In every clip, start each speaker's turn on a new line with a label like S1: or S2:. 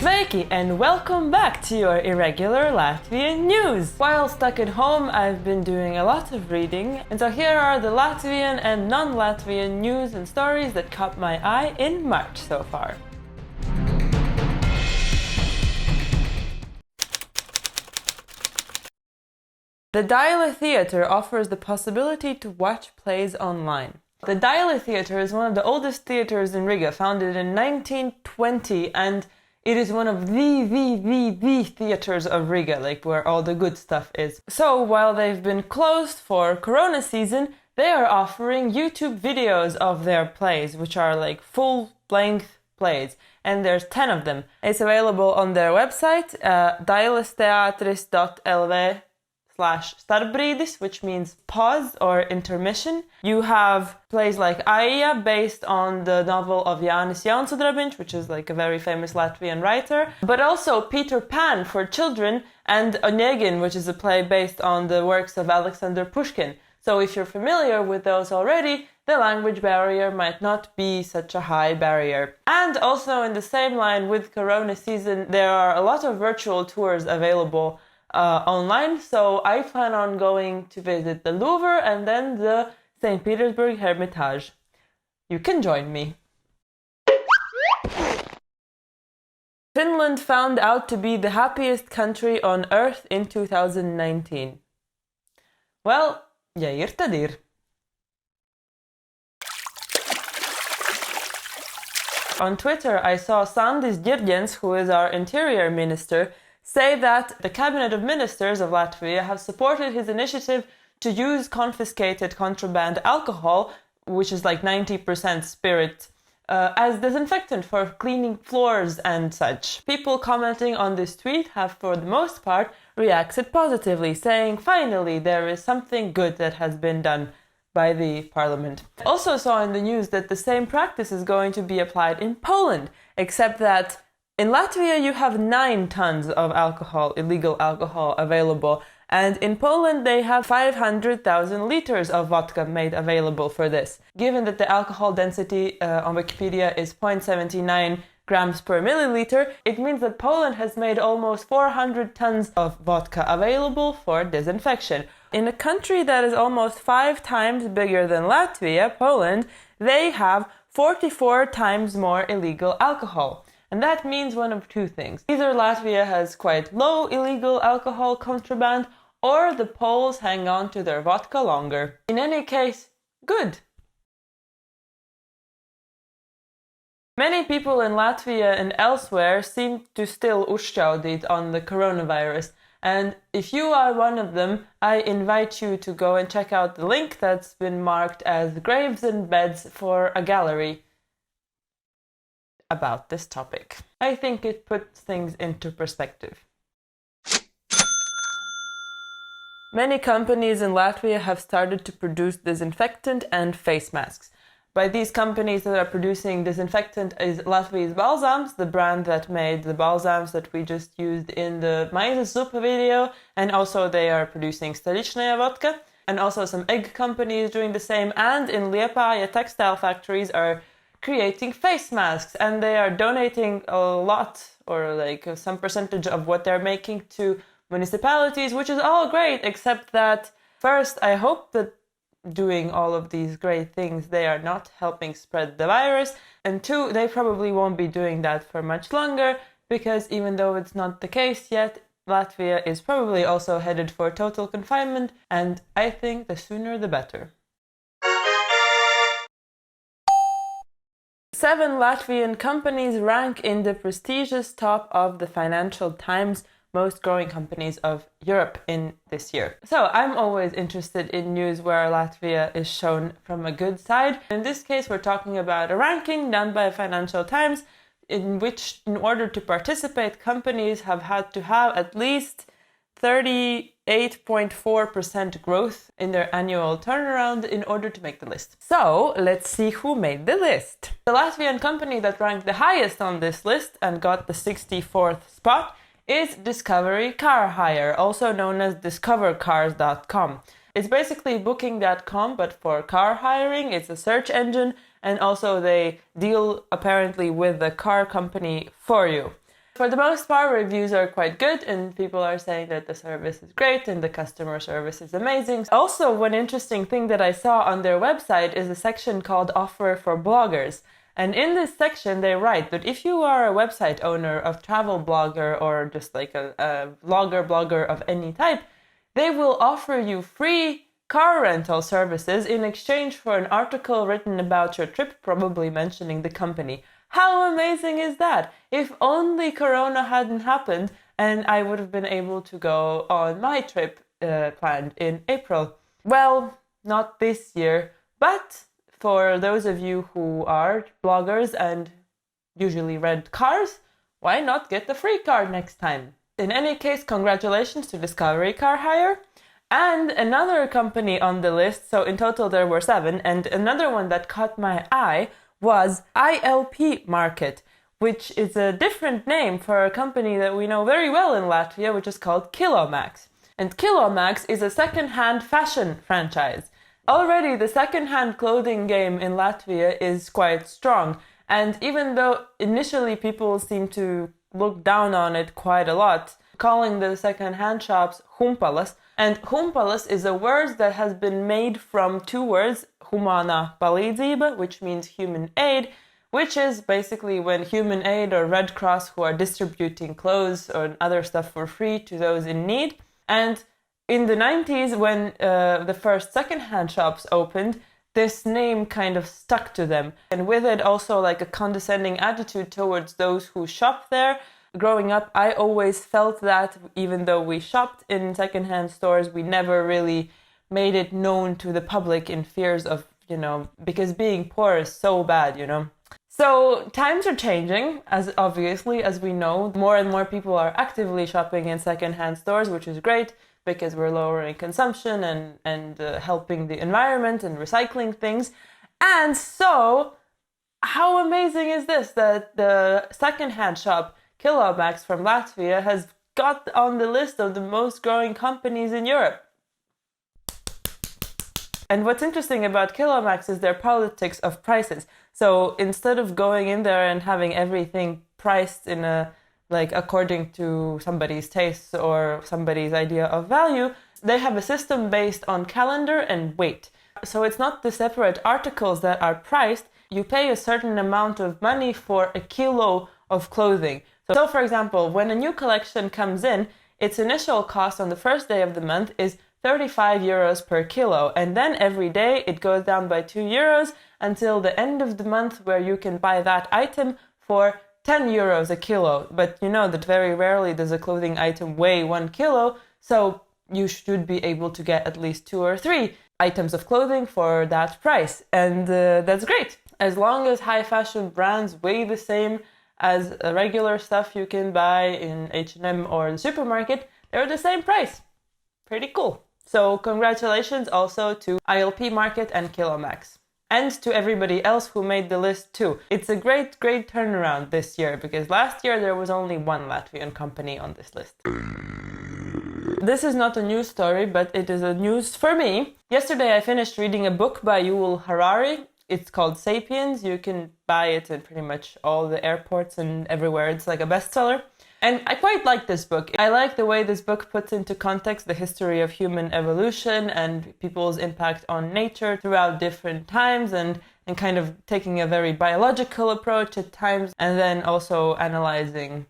S1: Sveiki and welcome back to your Irregular Latvian news! While stuck at home, I've been doing a lot of reading, and so here are the Latvian and non-Latvian news and stories that caught my eye in March so far. The Daile Theatre offers the possibility to watch plays online. The Daile Theatre is one of the oldest theatres in Riga, founded in 1920, and it is one of the theatres of Riga, like where all the good stuff is. So while they've been closed for Corona season, they are offering YouTube videos of their plays, which are like full-length plays, and there's 10 of them. It's available on their website, dailesteatris.lv/starbrīdis, which means pause or intermission. You have plays like Aija, based on the novel of Jānis Jaunsudrabiņš, which is like a very famous Latvian writer, but also Peter Pan for children, and Onegin, which is a play based on the works of Alexander Pushkin. So if you're familiar with those already, the language barrier might not be such a high barrier. And also in the same line with Corona season, there are a lot of virtual tours available online, so I plan on going to visit the Louvre and then the St. Petersburg Hermitage. You can join me. Finland found out to be the happiest country on earth in 2019. Well, ja ir tad ir. On Twitter, I saw Sandis Ģirģens, who is our interior minister, say that the Cabinet of Ministers of Latvia have supported his initiative to use confiscated contraband alcohol, which is like 90% spirit, as disinfectant for cleaning floors and such. People commenting on this tweet have, for the most part, reacted positively, saying, finally, there is something good that has been done by the parliament. I also saw in the news that the same practice is going to be applied in Poland, except that in Latvia, you have 9 tons of alcohol, illegal alcohol, available, and in Poland they have 500,000 liters of vodka made available for this. Given that the alcohol density on Wikipedia is 0.79 grams per milliliter, it means that Poland has made almost 400 tons of vodka available for disinfection. In a country that is almost 5 times bigger than Latvia, Poland, they have 44 times more illegal alcohol. And that means one of two things. Either Latvia has quite low illegal alcohol contraband, or the Poles hang on to their vodka longer. In any case, good. Many people in Latvia and elsewhere seem to still uzšķaudīt on the coronavirus. And if you are one of them, I invite you to go and check out the link that's been marked as Graves and Beds for a gallery about this topic. I think it puts things into perspective. Many companies in Latvia have started to produce disinfectant and face masks. By these companies that are producing disinfectant is Latvia's Balsams, the brand that made the balsams that we just used in the Maizes Zupa video, and also they are producing Staričnaja vodka, and also some egg companies doing the same, and in Liepāja textile factories are creating face masks, and they are donating a lot, or like some percentage of what they're making, to municipalities, which is all great, except that first, I hope that doing all of these great things, they are not helping spread the virus, and 2, they probably won't be doing that for much longer, because even though it's not the case yet, Latvia is probably also headed for total confinement, and I think the sooner the better. 7 Latvian companies rank in the prestigious top of the Financial Times most growing companies of Europe in this year. So I'm always interested in news where Latvia is shown from a good side. In this case, we're talking about a ranking done by Financial Times in which, in order to participate, companies have had to have at least 38.4% growth in their annual turnaround in order to make the list. So let's see who made the list. The Latvian company that ranked the highest on this list and got the 64th spot is Discovery Car Hire, also known as discovercars.com. It's basically booking.com, but for car hiring. It's a search engine, and also they deal apparently with the car company for you. For the most part, reviews are quite good and people are saying that the service is great and the customer service is amazing. Also, one interesting thing that I saw on their website is a section called Offer for Bloggers. And in this section, they write that if you are a website owner, a travel blogger, or just like a blogger of any type, they will offer you free car rental services in exchange for an article written about your trip, probably mentioning the company. How amazing is that? If only Corona hadn't happened and I would have been able to go on my trip planned in April. Well, not this year, but for those of you who are bloggers and usually rent cars, why not get the free car next time? In any case, congratulations to Discovery Car Hire. And another company on the list, so in total there were 7, and another one that caught my eye was ILP Market, which is a different name for a company that we know very well in Latvia, which is called Kilomax. And Kilomax is a second-hand fashion franchise. Already the second-hand clothing game in Latvia is quite strong, and even though initially people seem to look down on it quite a lot, calling the second-hand shops humpalas. And humpalas is a word that has been made from 2 words, humana palīdzība, which means human aid, which is basically when Human Aid or Red Cross who are distributing clothes or other stuff for free to those in need. And in the 90s, when the first second-hand shops opened, this name kind of stuck to them. And with it also like a condescending attitude towards those who shop there. Growing up, I always felt that even though we shopped in second-hand stores, we never really made it known to the public in fears of, because being poor is so bad, So times are changing, as obviously, as we know. More and more people are actively shopping in second-hand stores, which is great because we're lowering consumption and helping the environment and recycling things. And so, how amazing is this that the second-hand shop Kilomax from Latvia has got on the list of the most growing companies in Europe. And what's interesting about Kilomax is their politics of prices. So instead of going in there and having everything priced in according to somebody's tastes or somebody's idea of value, they have a system based on calendar and weight. So it's not the separate articles that are priced. You pay a certain amount of money for a kilo of clothing. So for example, when a new collection comes in, its initial cost on the first day of the month is 35 euros per kilo. And then every day it goes down by 2 euros until the end of the month where you can buy that item for 10 euros a kilo. But you know that very rarely does a clothing item weigh 1 kilo. So you should be able to get at least 2 or 3 items of clothing for that price. And that's great. As long as high fashion brands weigh the same as regular stuff you can buy in H&M or the supermarket, they're the same price. Pretty cool. So congratulations also to ILP Market and Kilomax. And to everybody else who made the list too. It's a great turnaround this year, because last year there was only 1 Latvian company on this list. This is not a news story, but it is a news for me. Yesterday I finished reading a book by Yuval Harari. It's called Sapiens. You can buy it in pretty much all the airports and everywhere. It's like a bestseller. And I quite like this book. I like the way this book puts into context the history of human evolution and people's impact on nature throughout different times and kind of taking a very biological approach at times, and then also analyzing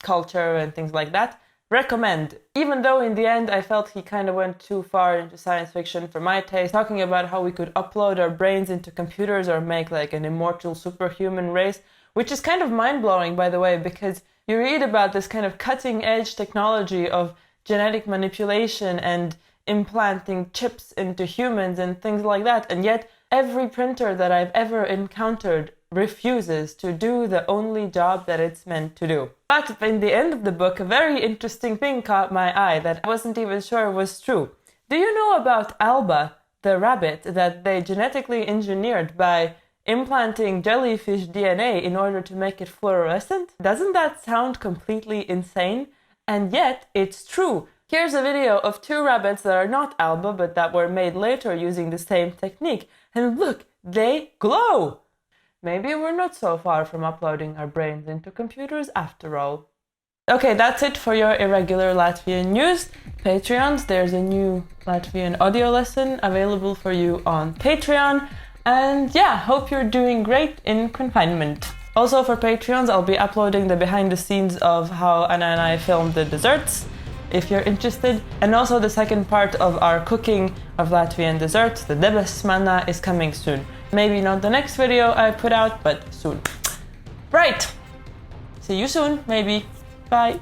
S1: culture and things like that. Recommend. Even though in the end I felt he kind of went too far into science fiction for my taste, talking about how we could upload our brains into computers or make like an immortal superhuman race, which is kind of mind-blowing, by the way, because you read about this kind of cutting-edge technology of genetic manipulation and implanting chips into humans and things like that, and yet every printer that I've ever encountered refuses to do the only job that it's meant to do. But in the end of the book, a very interesting thing caught my eye that I wasn't even sure was true. Do you know about Alba, the rabbit that they genetically engineered by implanting jellyfish DNA in order to make it fluorescent? Doesn't that sound completely insane? And yet, it's true. Here's a video of 2 rabbits that are not Alba, but that were made later using the same technique. And look, they glow! Maybe we're not so far from uploading our brains into computers after all. Okay, that's it for your irregular Latvian news. Patreons, there's a new Latvian audio lesson available for you on Patreon. And yeah, hope you're doing great in confinement. Also for Patreons, I'll be uploading the behind the scenes of how Anna and I filmed the desserts, if you're interested. And also the second part of our cooking of Latvian desserts, the debesis manna, is coming soon. Maybe not the next video I put out, but soon. Right! See you soon, maybe. Bye!